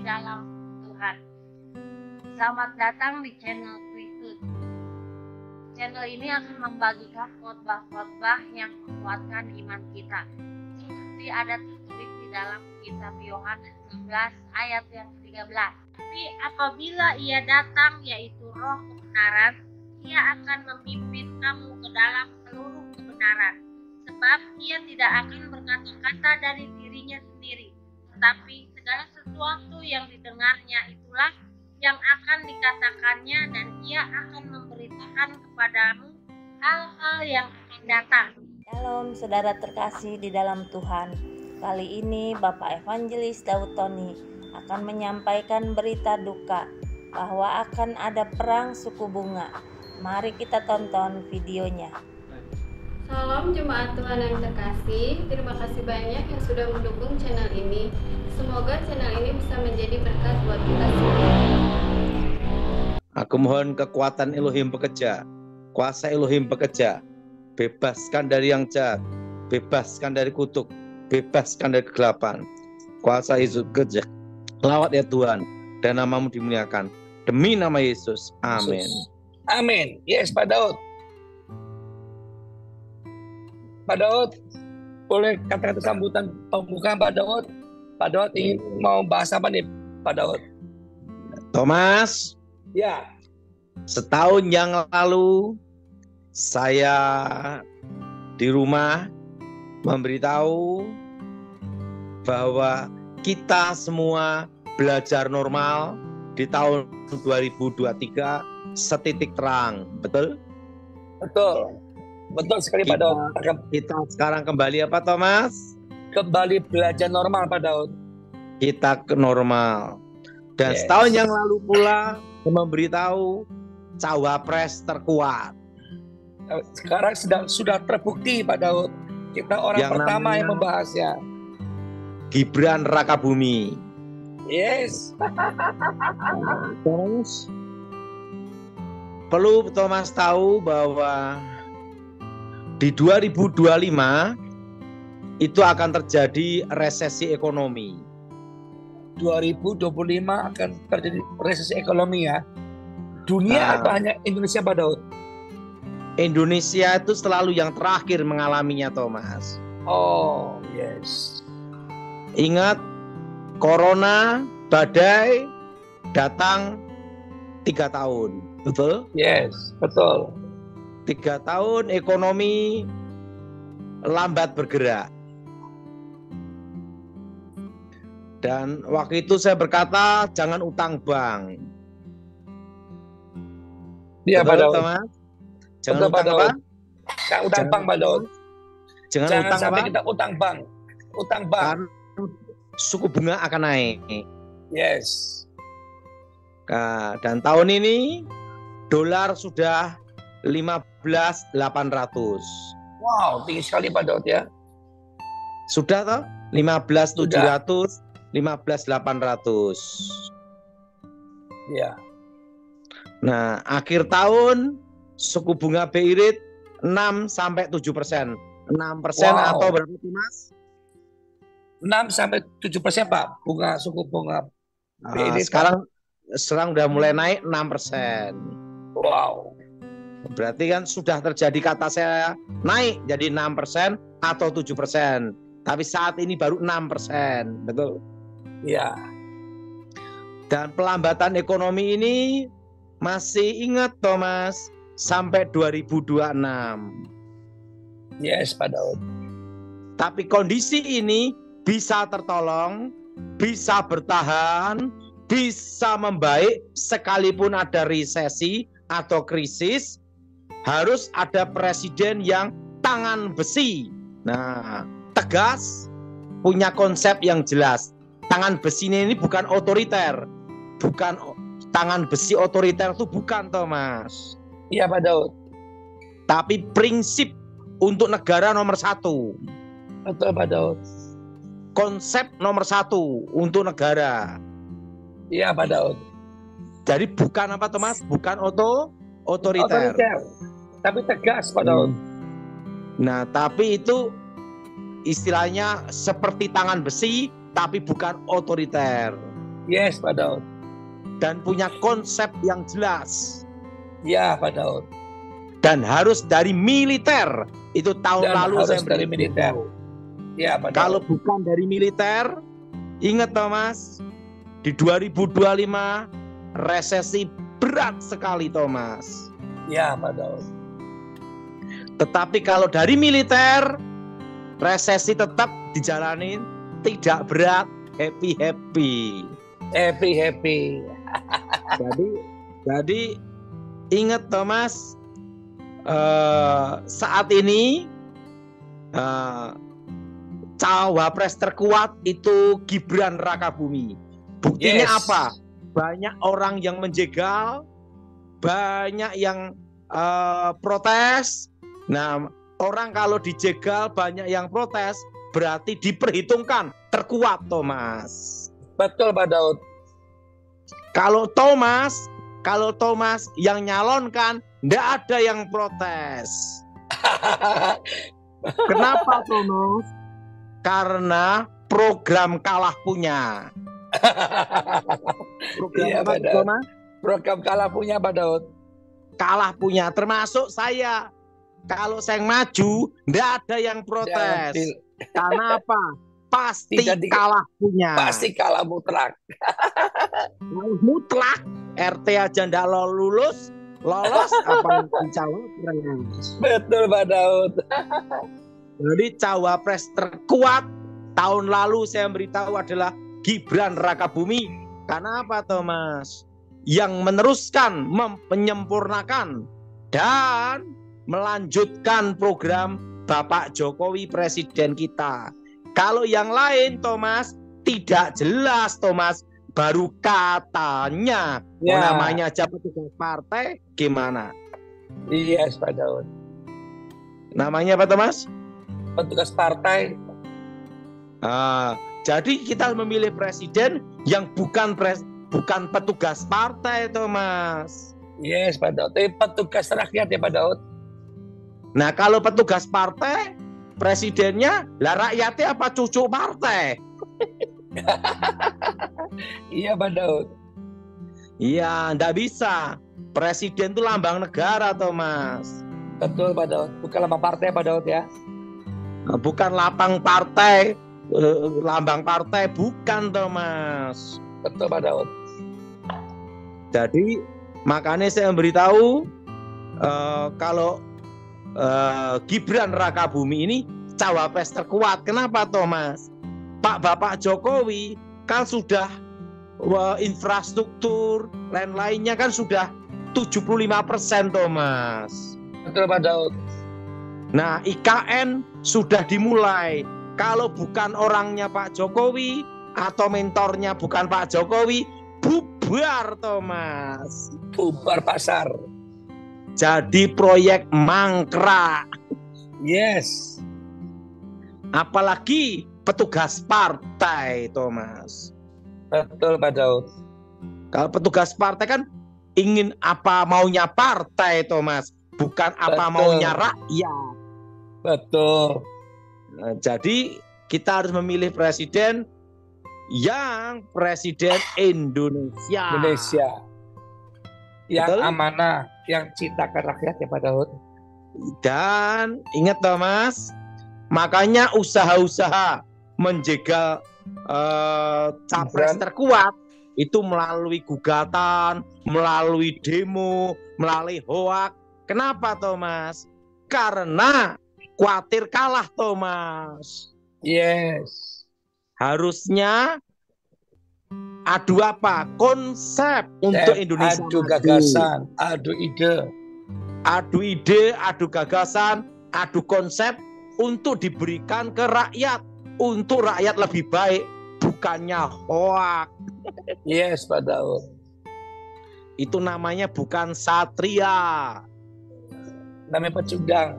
dalam Tuhan. Selamat datang di channel Kristus. Channel ini akan membagikan khotbah-khotbah yang menguatkan iman kita. Seperti ada tertulis di dalam kitab Yohanes 11 ayat yang 13. Tapi apabila ia datang, yaitu Roh kebenaran, ia akan memimpin kamu ke dalam seluruh kebenaran. Sebab ia tidak akan berkata-kata dari dirinya sendiri, tetapi segala sesuatu yang didengarnya itulah yang akan dikatakannya, dan ia akan memberitakan kepadamu hal-hal yang akan datang. Shalom saudara terkasih di dalam Tuhan. Kali ini Bapak Evangelis Daud Tony akan menyampaikan berita duka bahwa akan ada perang suku bunga. Mari kita tonton videonya. Salam jemaat Tuhan yang terkasih. Terima kasih banyak yang sudah mendukung channel ini. Semoga channel ini bisa menjadi berkat buat kita semua. Aku mohon kekuatan Elohim bekerja, kuasa Elohim bekerja, bebaskan dari yang jahat, bebaskan dari kutuk, bebaskan dari kegelapan. Kuasa Yesus bekerja, lawat ya Tuhan, dan namamu dimuliakan. Demi nama Yesus, amin. Amin. Yes, Pak Daud. Pak Daud, boleh kata-kata sambutan pembukaan Pak Daud? Pak Daud ingin mau bahas apa nih, Pak Daud? Thomas, Ya. setahun yang lalu saya di rumah memberitahu bahwa kita semua belajar normal di tahun 2023 setitik terang, betul? Betul. Betul sekali Pak Daud. Kita sekarang kembali apa Thomas? Kembali belajar normal Pak Daud. Kita ke normal. Dan Yes. setahun yang lalu pula memberitahu cawapres terkuat. Sekarang sudah terbukti Pak Daud. Kita orang Yang pertama namanya yang membahasnya. Gibran Rakabumi. Yes. Terus perlu Thomas tahu bahwa di 2025 itu akan terjadi resesi ekonomi. 2025 akan terjadi resesi ekonomi ya. Dunia Nah. atau hanya Indonesia Pak Daud? Indonesia itu selalu yang terakhir mengalaminya Thomas. Oh, yes. Ingat, corona, badai datang 3 tahun, betul? Yes, betul. 3 tahun ekonomi lambat bergerak. Dan waktu itu saya berkata jangan utang bank. Iya Pak Betul, Daud. Thomas? Jangan Betul, Pak utang Daud. apa? Nggak utang bank Pak Daud. Jangan Jangan utang sampai apa? kita utang bank. Utang bank. Karena suku bunga akan naik. Yes. Nah, dan tahun ini dolar sudah 15.800. Wow, tinggi sekali Pak Daud ya. Sudah toh? 15.700, 15.800. Iya. Nah, akhir tahun suku bunga BI rate 6-7%. 6% Wow. atau berapa sih, Mas? 6-7% Pak, suku bunga BI rate, Sekarang udah mulai naik 6%. Wow. Berarti kan sudah terjadi kata saya naik jadi 6% atau 7%. Tapi saat ini baru 6%, betul? Iya. Dan pelambatan ekonomi ini masih ingat Thomas sampai 2026. Yes Pak Daud. Tapi kondisi ini bisa tertolong, bisa bertahan, bisa membaik sekalipun ada resesi atau krisis. Harus ada presiden yang tangan besi. Nah, tegas, punya konsep yang jelas. Tangan besi ini bukan otoriter. Bukan tangan besi otoriter itu bukan Thomas. Iya Pak Daud. Tapi prinsip untuk negara nomor 1. Betul Pak Daud. Konsep nomor 1 untuk negara. Iya Pak Daud. Jadi bukan apa Thomas? Bukan otoriter. Tapi tegas Pak Daud. Nah, tapi itu istilahnya seperti tangan besi tapi bukan otoriter. Yes, Pak Daud. Dan punya konsep yang jelas. Ya, Pak Daud. Dan harus dari militer. Itu tahun Dan lalu harus saya dari militer. beritahu. Ya, Pak Daud. Kalau bukan dari militer, ingat Thomas, di 2025 resesi berat sekali Thomas. Ya, Pak Daud. Tetapi kalau dari militer, resesi tetap dijalanin, tidak berat, happy. Happy. Jadi ingat Thomas, saat ini cawapres terkuat itu Gibran Rakabumi. Buktinya Yes. apa? Banyak orang yang menjegal, banyak yang protes. Nah, orang kalau dijegal banyak yang protes, berarti diperhitungkan terkuat Thomas. Betul, Pak Daud. Kalau Thomas yang nyalonkan, tidak ada yang protes. Kenapa Thomas? Karena program kalah punya. Program Iya, apa, Pak Daud. Thomas? Program kalah punya, Pak Daud. Kalah punya, termasuk saya. Kalau saya maju, tidak ada yang protes. Jangan Karena apa? Pasti Tidak di- kalah punya. Pasti kalah mutlak. Mutlak. RT aja tidak lolos, apa cawapres. Betul, Pak Daud. Jadi cawapres terkuat tahun lalu saya beritahu adalah Gibran Rakabumi. Karena apa Thomas? Yang meneruskan, menyempurnakan dan melanjutkan program Bapak Jokowi Presiden kita. Kalau yang lain Thomas tidak jelas Thomas, baru katanya. Ya. Namanya aja petugas partai gimana? Yes, Pak Daud. Namanya apa Thomas? Petugas partai. Jadi kita memilih presiden yang bukan petugas partai Thomas. Yes, Pak Daud. Tapi petugas rakyat ya, Pak Daud. Nah kalau petugas partai, presidennya lah rakyatnya apa cucu partai? Iya, Pak Daud. Iya, ndak bisa. Presiden itu lambang negara Thomas. Betul, Pak Daud. Bukan lambang partai, Pak Daud ya. Bukan lapang partai, lambang partai bukan Thomas. Betul, Pak Daud. Jadi makanya saya memberitahu kalau Gibran Rakabumi ini cawapres terkuat. Kenapa Thomas? Bapak Jokowi kan sudah infrastruktur lain-lainnya kan sudah 75% Thomas. Betul, Pak Daud. Nah IKN sudah dimulai. Kalau bukan orangnya Pak Jokowi atau mentornya bukan Pak Jokowi, bubar Thomas. Bubar pasar. Jadi proyek mangkrak. Yes. Apalagi petugas partai Thomas. Betul, Pak Daud. Kalau petugas partai kan ingin apa maunya partai Thomas, bukan apa Betul. maunya rakyat. Betul. Nah, jadi kita harus memilih presiden yang presiden Indonesia. Indonesia. Yang Betul? amanah, yang cintakan rakyat ya, Pak Daud. Dan ingat Thomas, makanya usaha-usaha menjegal capres Gibran. terkuat itu melalui gugatan, melalui demo, melalui hoak. Kenapa Thomas? Karena khawatir kalah Thomas. Yes. Harusnya adu apa? Konsep untuk Indonesia. Adu maju. gagasan, adu ide. Adu ide, adu gagasan, adu konsep untuk diberikan ke rakyat, untuk rakyat lebih baik, bukannya hoak. Yes, Pak Daud. Itu namanya bukan satria. Namanya pecundang.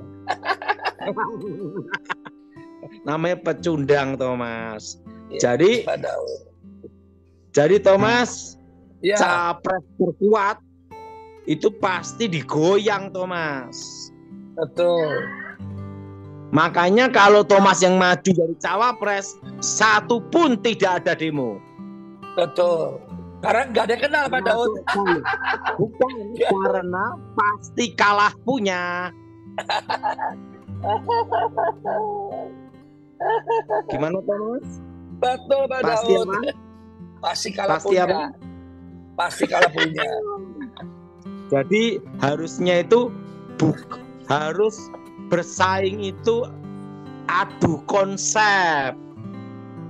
Namanya pecundang Thomas. Yes, Jadi Pak Daud. Thomas, Ya, capres terkuat itu pasti digoyang Thomas. betul. Makanya kalau Thomas yang maju dari cawapres, satu pun tidak ada demo. Betul. Karena nggak ada yang kenal Pak Daud. Bukan karena pasti kalah punya. Gimana Thomas? Betul Pak Pasti Daud. apa? Pasti kalah Pasti punya. apa? Pasti kalah punya. Jadi harusnya itu harus bersaing itu adu konsep.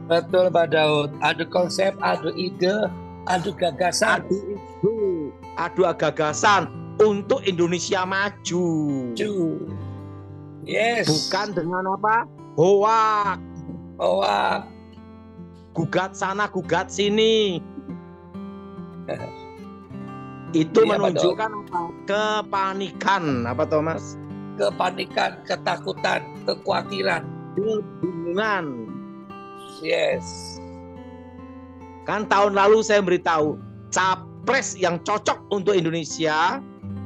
Betul Pak Daud. Adu konsep, adu ide, adu gagasan. Adu gagasan untuk Indonesia maju. Yes. Bukan dengan apa? Hoak. Wah. Gugat sana, gugat sini. Itu Iya, menunjukkan apa? Kepanikan, apa Thomas? Kepanikan, ketakutan, kekhawatiran. Kebingungan. Yes. Kan tahun lalu saya beritahu capres yang cocok untuk Indonesia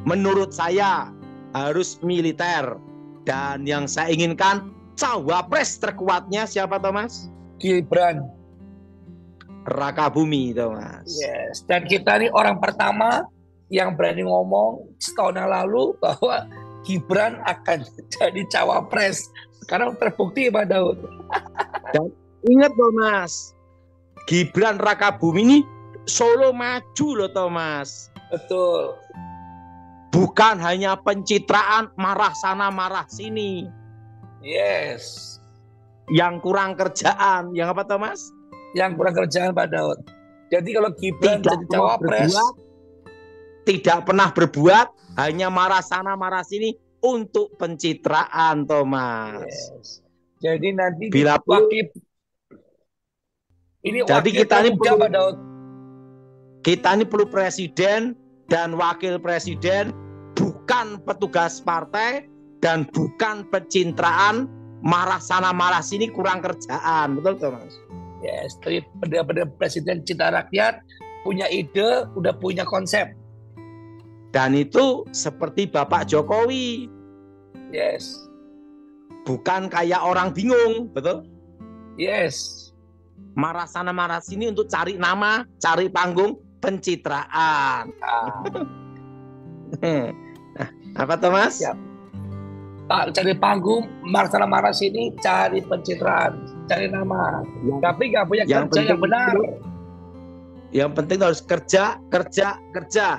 menurut saya harus militer, dan yang saya inginkan cawapres terkuatnya siapa Thomas? Gibran. Rakabumi Thomas. Yes. Dan kita ini orang pertama yang berani ngomong setahun yang lalu bahwa Gibran akan jadi cawapres. Sekarang terbukti Pak Daud. Dan ingat Thomas, Gibran Rakabumi ini Solo maju loh Thomas. Betul. Bukan hanya pencitraan marah sana marah sini. Yes. Yang kurang kerjaan, yang apa Thomas? Yang kurang kerjaan Pak Daud. Jadi kalau Gibran jadi cawapres, tidak pernah berbuat, hanya marah sana marah sini untuk pencitraan Thomas. yes. Jadi nanti Bila wakil ini Jadi wakil kita ini termuda, perlu- Pak Daud. Kita ini perlu presiden dan wakil presiden, bukan petugas partai dan bukan pencitraan marah sana marah sini kurang kerjaan, betul Thomas? Yes, tapi benar-benar presiden cinta rakyat, punya ide, udah punya konsep. Dan itu seperti Bapak Jokowi, Yes. bukan kayak orang bingung, betul? Yes. Marah sana marah sini untuk cari nama, cari panggung, pencitraan. Nah, apa Thomas? Siap. Pak cari panggung, marah sini, cari pencitraan, cari nama. Tapi nggak punya yang kerja yang penting benar. Yang penting harus kerja. Kerja,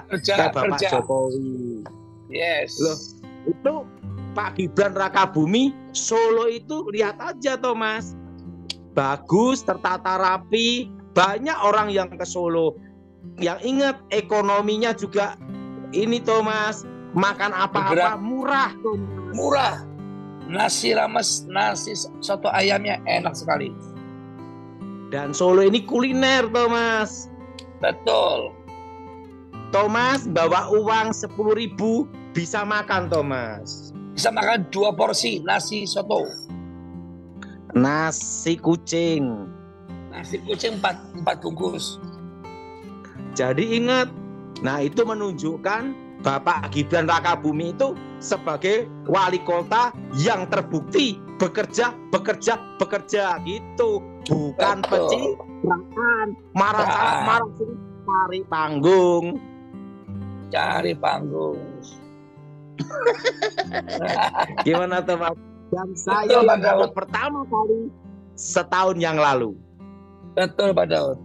Kayak Bapak kerja. Jokowi. Yes. Loh, itu Pak Gibran Rakabumi Solo itu lihat aja Thomas, bagus, tertata rapi, banyak orang yang ke Solo. Yang ingat ekonominya juga ini Thomas, makan apa-apa Bergerak. murah Thomas. Murah. Nasi rames, nasi soto ayamnya enak sekali. Dan Solo ini kuliner Thomas. Betul. Thomas bawa uang 10.000 bisa makan Thomas. Bisa makan 2 porsi nasi soto. Nasi kucing. Nasi kucing 4 bungkus. Jadi ingat, nah itu menunjukkan Bapak Gibran Rakabumi itu sebagai wali kota yang terbukti bekerja gitu, bukan Betul. pencitraan, marah sini, cari panggung. Cari panggung. Gimana teman? Dan saya Betul, Pak yang Daud. pertama kali setahun yang lalu, Betul Pak Daud.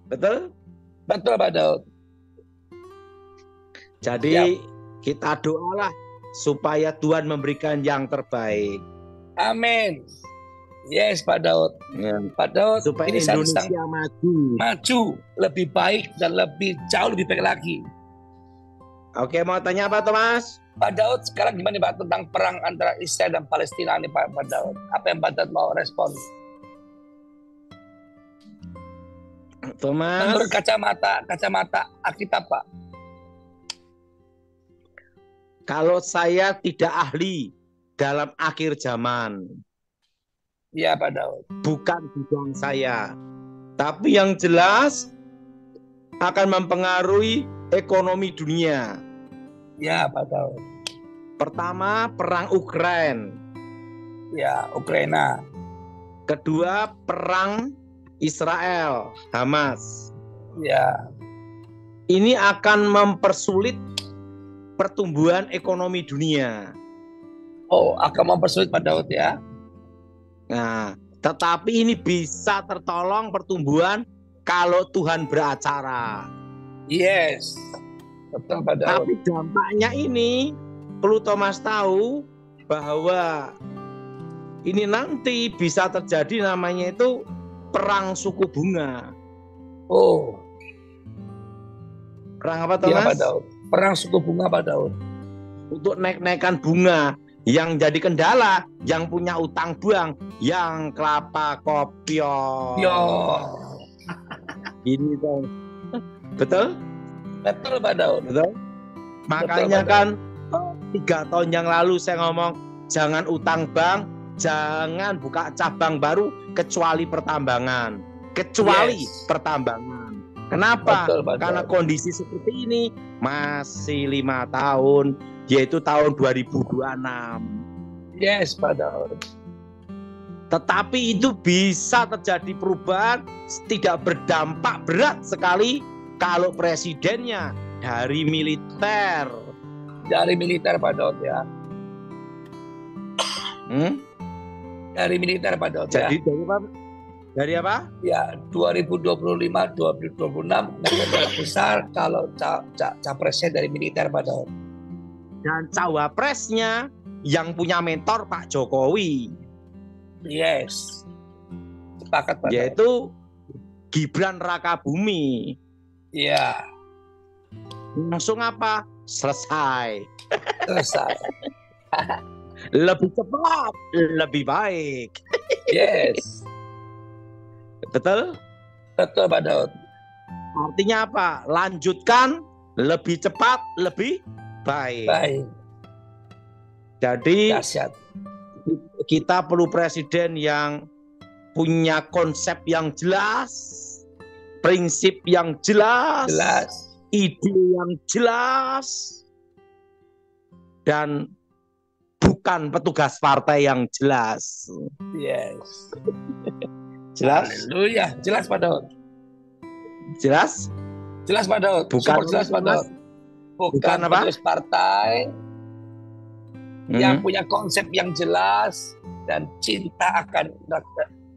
betul? Betul Pak Daud. Jadi kita doalah supaya Tuhan memberikan yang terbaik. Amin. Yes Pak Daud. Ya. Pak Daud, Supaya ini saya sedang Indonesia maju. maju lebih baik dan jauh lebih baik lagi. Oke, mau tanya apa Thomas? Pak Daud, sekarang gimana Pak tentang perang antara Israel dan Palestina nih Pak Daud? Apa yang Pak Daud mau respon? Thomas, Menurut kacamata Alkitab Pak. kalau saya tidak ahli dalam akhir zaman, Iya Pak Daud. bukan bidang saya. Tapi yang jelas akan mempengaruhi ekonomi dunia. Ya Pak Daud. Pertama, perang Ukraina. Ya Ukraina. Kedua, perang Israel, Hamas. Ya. Ini akan mempersulit pertumbuhan ekonomi dunia. Oh, akan mempersulit Pak Daud ya. Nah, tetapi ini bisa tertolong pertumbuhan kalau Tuhan beracara. Yes. Betul Pak Daud. Tapi dampaknya ini perlu Thomas tahu bahwa ini nanti bisa terjadi namanya itu perang suku bunga. Oh. Perang apa Iya Thomas? Pak Daud. Perang suku bunga Pak Daud. Untuk naik-naikan bunga. Yang jadi kendala, yang punya utang bank, yang kelapa kopior. Yo. Ini tuh. Betul? Betul Pak Daud. Betul? Makanya Betul, kan 3 tahun yang lalu saya ngomong jangan utang bank, jangan buka cabang baru kecuali pertambangan. Kecuali Yes. pertambangan. Kenapa? Betul, Pak Karena Daud. kondisi seperti ini masih 5 tahun, yaitu tahun 2026. Yes Pak Daud. Tetapi itu bisa terjadi perubahan, tidak berdampak berat sekali kalau presidennya dari militer. Dari militer Pak Daud ya. Dari militer Pak Daud ya. Jadi dari apa? Dari apa? Ya 2025-2026 negara besar kalau capresnya dari militer Pak Daud. Dan cawapresnya yang punya mentor Pak Jokowi, Yes. Sepakat Pak Daud. yaitu Gibran Rakabumi. Iya. Langsung apa? Selesai. Selesai. Lebih cepat, lebih baik. Yes. Betul? Betul Pak Daud. Artinya apa? Lanjutkan, lebih cepat, lebih baik. Baik. Jadi Dahsyat. kita perlu presiden yang punya konsep yang jelas, prinsip yang jelas, Jelas. ide yang jelas, dan bukan petugas partai yang jelas. Yes. Jelas? Haleluya. Jelas Pak Daud. Jelas? Jelas Pak Daud. Bukan Super jelas Pak Daud. Bukan apa? petugas partai yang punya konsep yang jelas dan cinta akan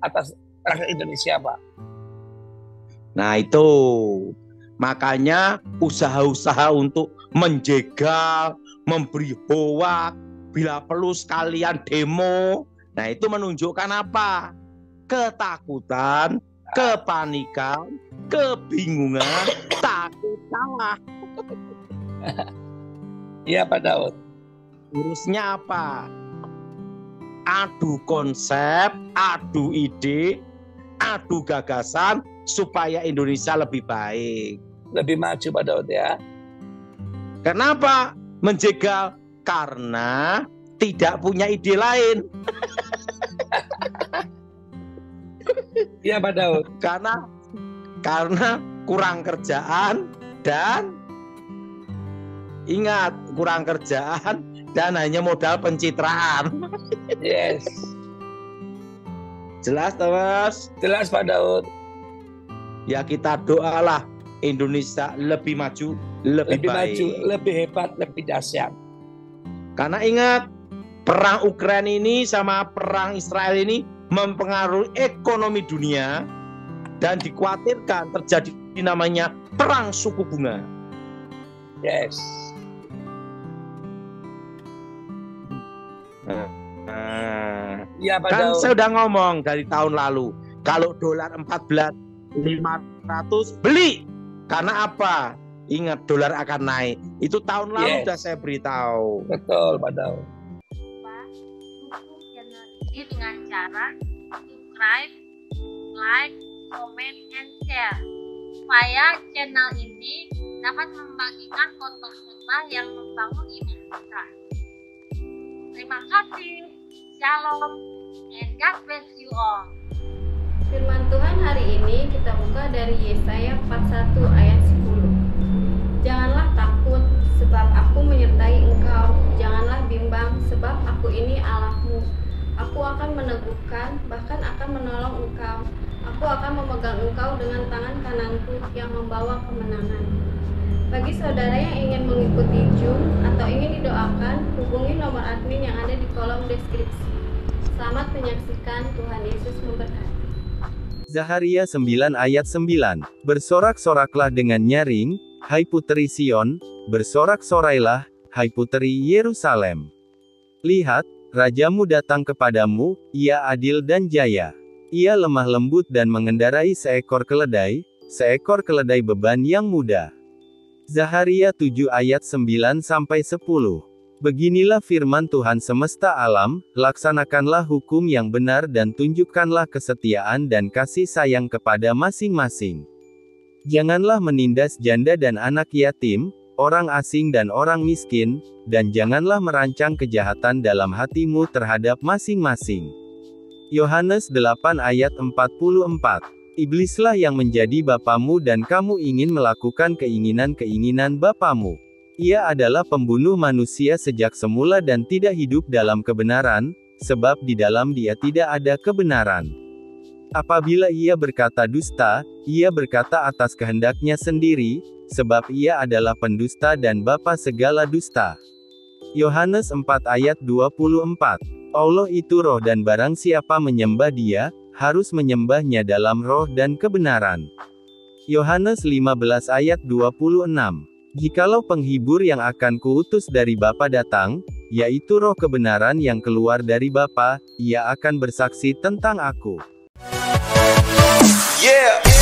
atas rakyat Indonesia, Pak. Nah itu makanya usaha-usaha untuk menjegal, memberi hoak, bila perlu sekalian demo. Nah itu menunjukkan apa? Ketakutan, kepanikan, kebingungan, takut salah. Iya Pak Daud. Urusnya apa? Adu konsep, adu ide, adu gagasan supaya Indonesia lebih baik. Lebih maju Pak Daud ya. Kenapa menjegal? Karena tidak punya ide lain. Iya Pak Daud. Karena kurang kerjaan dan ingat kurang kerjaan dan hanya modal pencitraan. Yes. Jelas Thomas? Jelas Pak Daud. Ya kita doalah Indonesia lebih maju, lebih baik. Maju, lebih hebat, lebih dahsyat. Karena ingat perang Ukraina ini sama perang Israel ini mempengaruhi ekonomi dunia dan dikhawatirkan terjadi namanya perang suku bunga. Yes. Nah, Iya Pak kan Daud. saya udah ngomong dari tahun lalu kalau dolar 14.500 beli. Karena apa? Ingat dolar akan naik. Itu tahun lalu Yes. sudah saya beritahu. Betul Pak Daud. Pak, dukung channel ini dengan cara subscribe, like, comment, and share supaya channel ini dapat membagikan khotbah-khotbah yang membangun iman kita. Terima kasih. Shalom and God bless you all. Firman Tuhan hari ini kita buka dari Yesaya 41 ayat 10. Janganlah takut sebab aku menyertai engkau, janganlah bimbang sebab aku ini Allahmu. Aku akan meneguhkan, bahkan akan menolong engkau. Aku akan memegang engkau dengan tangan kananku yang membawa kemenangan. Bagi saudara yang ingin mengikuti Zoom atau ingin didoakan, hubungi nomor admin yang ada di kolom deskripsi. Selamat menyaksikan, Tuhan Yesus memberkati. Zaharia 9 ayat 9. Bersorak-soraklah dengan nyaring, hai puteri Sion, bersorak-sorailah, hai puteri Yerusalem. Lihat, Rajamu datang kepadamu, ia adil dan jaya. Ia lemah lembut dan mengendarai seekor keledai beban yang mudah. Zaharia 7 ayat 9-10. Beginilah firman Tuhan semesta alam, laksanakanlah hukum yang benar dan tunjukkanlah kesetiaan dan kasih sayang kepada masing-masing. Janganlah menindas janda dan anak yatim, orang asing dan orang miskin, dan janganlah merancang kejahatan dalam hatimu terhadap masing-masing. Yohanes 8 ayat 44. Iblislah yang menjadi bapamu dan kamu ingin melakukan keinginan-keinginan bapamu. Ia adalah pembunuh manusia sejak semula dan tidak hidup dalam kebenaran, sebab di dalam dia tidak ada kebenaran. Apabila ia berkata dusta, ia berkata atas kehendaknya sendiri, sebab ia adalah pendusta dan bapa segala dusta. Yohanes 4 ayat 24. Allah itu roh dan barang siapa menyembah dia, harus menyembahnya dalam roh dan kebenaran. Yohanes 15 ayat 26. Jikalau penghibur yang akan kuutus dari Bapa datang, yaitu roh kebenaran yang keluar dari Bapa, ia akan bersaksi tentang aku. Yeah.